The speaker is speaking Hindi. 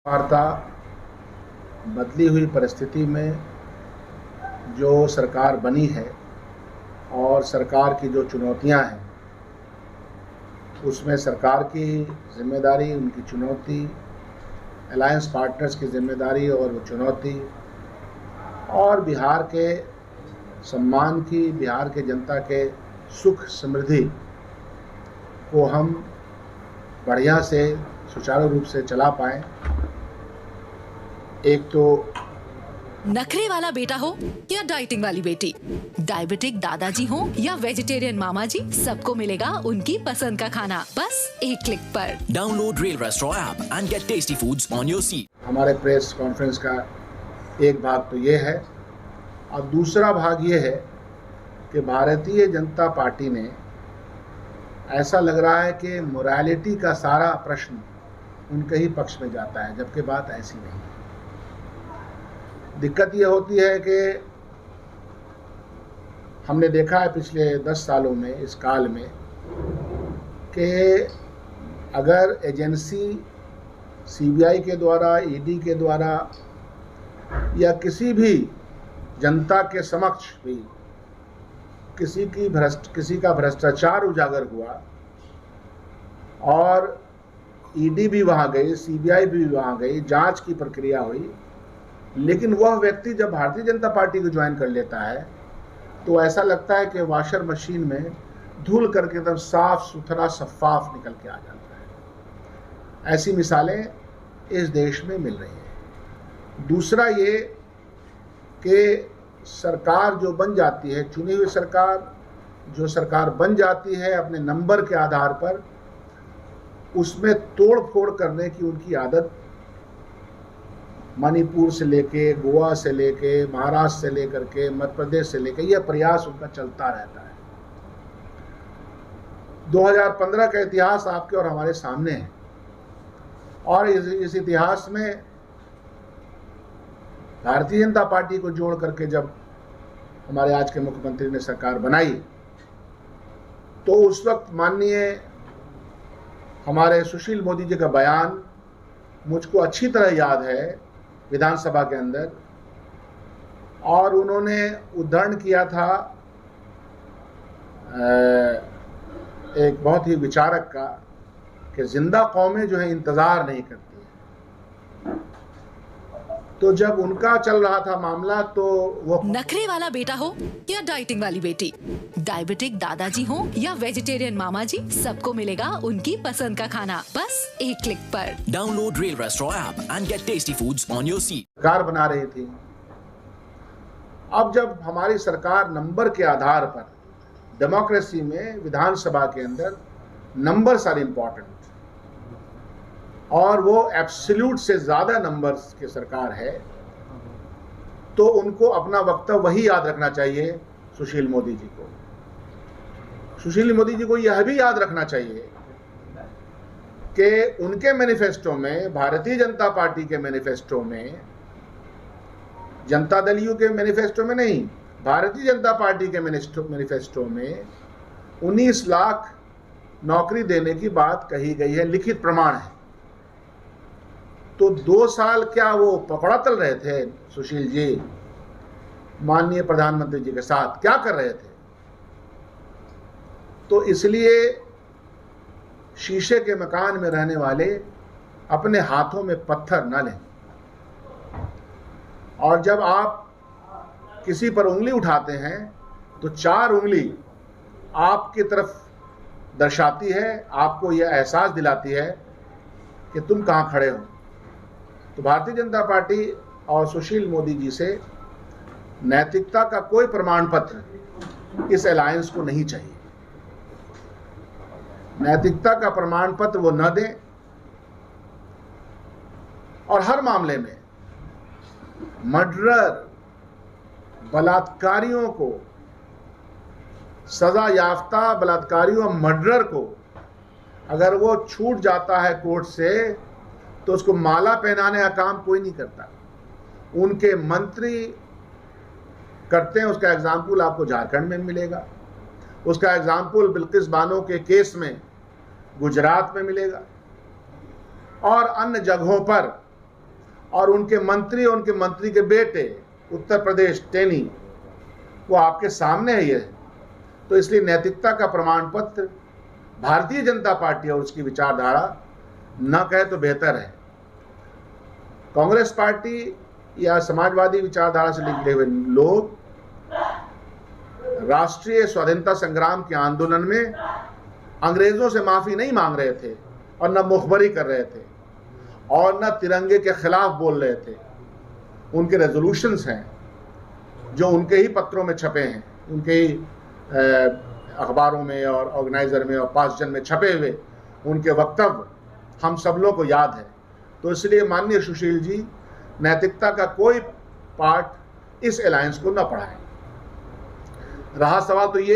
वार्ता बदली हुई परिस्थिति में जो सरकार बनी है और सरकार की जो चुनौतियां हैं, उसमें सरकार की जिम्मेदारी, उनकी चुनौती, अलायंस पार्टनर्स की जिम्मेदारी और वो चुनौती, और बिहार के सम्मान की, बिहार के जनता के सुख समृद्धि को हम बढ़िया से सुचारू रूप से चला पाएं। एक तो नखरे वाला बेटा हो या डाइटिंग वाली बेटी, डायबिटिक दादाजी हो या वेजिटेरियन मामा जी, सबको मिलेगा उनकी पसंद का खाना बस एक क्लिक पर। Download rail restaurant app and get tasty foods on your seat. हमारे प्रेस कॉन्फ्रेंस का एक भाग तो ये है, और दूसरा भाग ये है कि भारतीय जनता पार्टी ने, ऐसा लग रहा है कि मोरालिटी का सारा प्रश्न उनके ही पक्ष में जाता है, जबकि बात ऐसी नहीं है। दिक्कत ये होती है कि हमने देखा है पिछले 10 सालों में, इस काल में, कि अगर एजेंसी सीबीआई के द्वारा, ईडी के द्वारा या किसी भी जनता के समक्ष भी किसी का भ्रष्टाचार उजागर हुआ और ईडी भी वहाँ गई, सीबीआई भी वहाँ गई, जांच की प्रक्रिया हुई, लेकिन वह व्यक्ति जब भारतीय जनता पार्टी को ज्वाइन कर लेता है तो ऐसा लगता है कि वॉशर मशीन में धुल करके एकदम साफ सुथरा शफाफ निकल के आ जाता है। ऐसी मिसालें इस देश में मिल रही हैं। दूसरा ये कि सरकार जो बन जाती है, चुनी हुई सरकार जो सरकार बन जाती है, अपने नंबर के आधार पर उसमें तोड़ फोड़ करने की उनकी आदत मणिपुर से लेके, गोवा से लेके, महाराष्ट्र से लेकर के, मध्य प्रदेश से लेके, यह प्रयास उनका चलता रहता है। 2015 का इतिहास आपके और हमारे सामने है, और इस इतिहास में भारतीय जनता पार्टी को जोड़ करके जब हमारे आज के मुख्यमंत्री ने सरकार बनाई, तो उस वक्त माननीय हमारे सुशील मोदी जी का बयान मुझको अच्छी तरह याद है विधानसभा के अंदर, और उन्होंने उद्धरण किया था एक बहुत ही विचारक का कि जिंदा कौमें जो है इंतजार नहीं करती है। तो जब उनका चल रहा था मामला, तो वो नखरे वाला बेटा हो या डाइटिंग वाली बेटी, डायबिटिक दादाजी हो या वेजिटेरियन मामा जी, सबको मिलेगा उनकी पसंद का खाना बस एक क्लिक पर। Download rail restaurant app and get tasty foods on your seat. सरकार बना रही थी। अब जब हमारी सरकार नंबर के आधार पर, डेमोक्रेसी में विधानसभा के अंदर नंबर्स आर इम्पोर्टेंट, और वो एब्सोल्यूट से ज्यादा नंबर्स की सरकार है, तो उनको अपना वक्तव्य वही याद रखना चाहिए सुशील मोदी जी को। सुशील मोदी जी को यह भी याद रखना चाहिए कि उनके मैनिफेस्टो में, भारतीय जनता पार्टी के मैनिफेस्टो में, जनता दलियों के मैनिफेस्टो में नहीं, भारतीय जनता पार्टी के मैनिफेस्टो में 19 लाख नौकरी देने की बात कही गई है, लिखित प्रमाण है। तो 2 साल क्या वो पकड़ा तल रहे थे सुशील जी माननीय प्रधानमंत्री जी के साथ, क्या कर रहे थे? तो इसलिए शीशे के मकान में रहने वाले अपने हाथों में पत्थर न लें, और जब आप किसी पर उंगली उठाते हैं तो 4 उंगली आपकी तरफ दर्शाती है, आपको यह एहसास दिलाती है कि तुम कहां खड़े हो। तो भारतीय जनता पार्टी और सुशील मोदी जी से नैतिकता का कोई प्रमाण पत्र इस अलायंस को नहीं चाहिए। नैतिकता का प्रमाण पत्र वो न दें, और हर मामले में मर्डरर, बलात्कारियों को, सजा याफ्ता बलात्कारियों, मर्डरर को अगर वो छूट जाता है कोर्ट से, तो उसको माला पहनाने का काम कोई नहीं करता, उनके मंत्री करते हैं। उसका एग्जाम्पल आपको झारखंड में मिलेगा, उसका एग्जाम्पल बिल्किस बानो के केस में गुजरात में मिलेगा, और अन्य जगहों पर और उनके मंत्री के बेटे उत्तर प्रदेश टेनी, वो आपके सामने है ये। तो इसलिए नैतिकता का प्रमाण पत्र भारतीय जनता पार्टी और उसकी विचारधारा न कहे तो बेहतर है। कांग्रेस पार्टी या समाजवादी विचारधारा से निकले हुए लोग राष्ट्रीय स्वाधीनता संग्राम के आंदोलन में अंग्रेजों से माफी नहीं मांग रहे थे और न मुखबरी कर रहे थे और न तिरंगे के खिलाफ बोल रहे थे। उनके रेजोल्यूशंस हैं जो उनके ही पत्रों में छपे हैं, उनके ही अखबारों में और ऑर्गेनाइजर में और 5 जन में छपे हुए उनके वक्तव्य हम सब लोग को याद है। तो इसलिए माननीय सुशील जी, नैतिकता का कोई पार्ट इस अलायंस को न पढ़ाएं। रहा सवाल तो ये